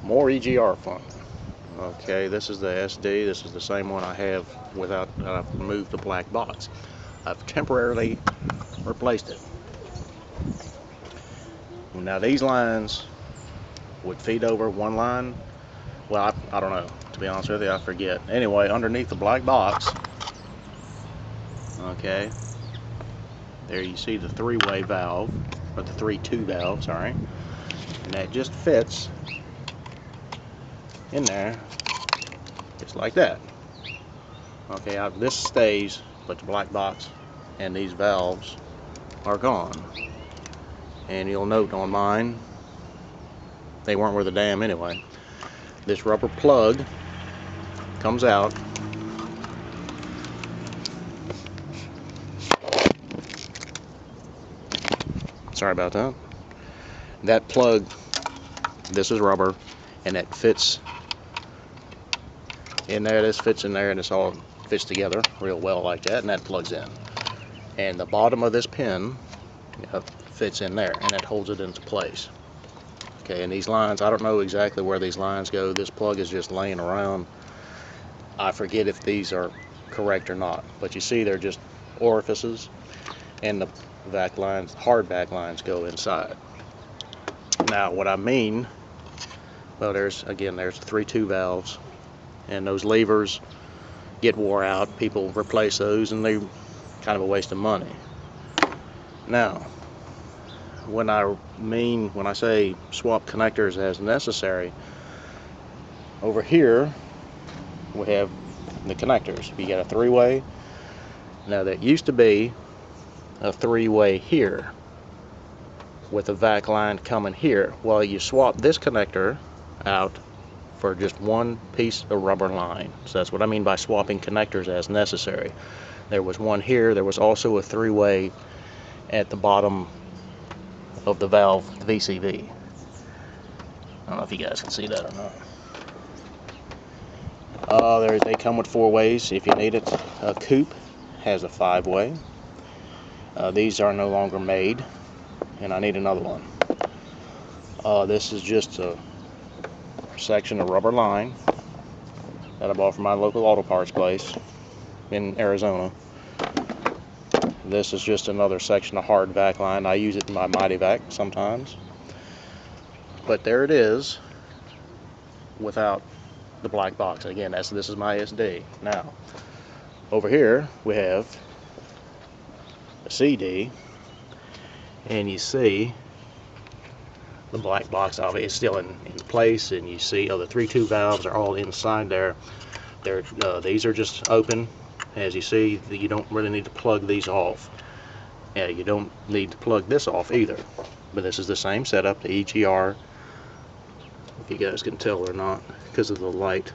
More EGR fun. Okay, this is the SD. This is the same one I have without, I've removed the black box. I've temporarily replaced it. Now these lines would feed over one line. Well, I don't know. To be honest with you, I forget. Anyway, underneath the black box, okay, there you see the three-way valve, or the 3-2 valve, sorry. And that just fits in there, just like that. Okay, this stays, but the black box and these valves are gone. And you'll note on mine, they weren't worth a damn anyway. This rubber plug comes out. Sorry about that. That plug, this is rubber, and it fits in there. This fits in there, and it's all fits together real well like that, and that plugs in. And the bottom of this pin fits in there, and it holds it into place. Okay, and these lines, I don't know exactly where these lines go. This plug is just laying around. I forget if these are correct or not, but you see they're just orifices, and the back lines, hard back lines, go inside. Now what I mean, well, there's 3-2 valves, and those levers get wore out. People replace those, and they're kind of a waste of money. Now, when I say swap connectors as necessary, over here we have the connectors. You got a 3-way. Now that used to be a 3-way here with a vac line coming here. Well, you swap this connector out for just one piece of rubber line. So that's what I mean by swapping connectors as necessary. There was one here. There was also a 3-way at the bottom of the valve VCV. I don't know if you guys can see that or not. They come with 4 ways if you need it. A coupe has a 5-way. These are no longer made, and I need another one. This is just a section of rubber line that I bought from my local auto parts place in Arizona. This is just another section of hard vac line. I use it in my Mighty Vac sometimes. But there it is without the black box. Again, this is my SD. Now, over here we have a CD, and you see the black box obviously is still in place, and you see the 3-2 valves are all inside there. These are just open. As you see, you don't really need to plug these off. You don't need to plug this off either. But this is the same setup, the EGR, if you guys can tell or not because of the light.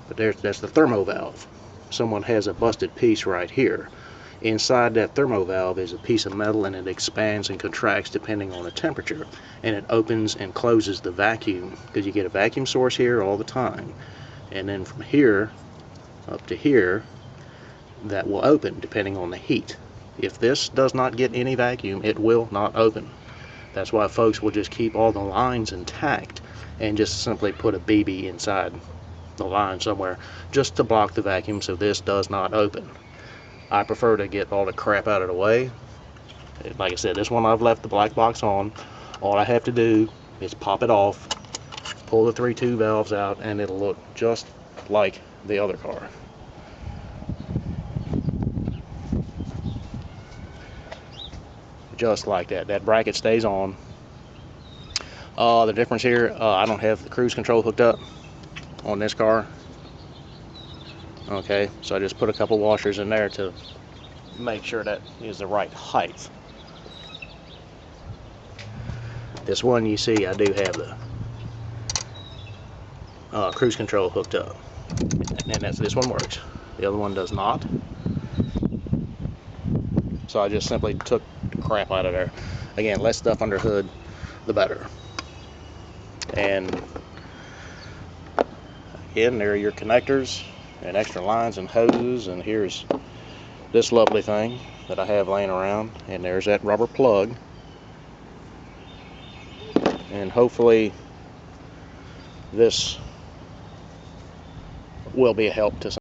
But that's the thermo valve. Someone has a busted piece right here. Inside that thermo valve is a piece of metal, and it expands and contracts depending on the temperature, and it opens and closes the vacuum, because you get a vacuum source here all the time, and then from here up to here that will open depending on the heat. If this does not get any vacuum, it will not open. That's why folks will just keep all the lines intact and just simply put a BB inside the line somewhere just to block the vacuum so this does not open. I prefer to get all the crap out of the way. Like I said, this one I've left the black box on. All I have to do is pop it off, pull the 3-2 valves out, and it'll look just like the other car. Just like that. That bracket stays on. The difference here, I don't have the cruise control hooked up on this car. Okay, so I just put a couple washers in there to make sure that is the right height. This one, you see, I do have the cruise control hooked up, and this one works. The other one does not. So I just simply took the crap out of there. Again, less stuff under hood, the better. And again, there are your connectors and extra lines and hoses, and here's this lovely thing that I have laying around, and there's that rubber plug. And hopefully this will be a help to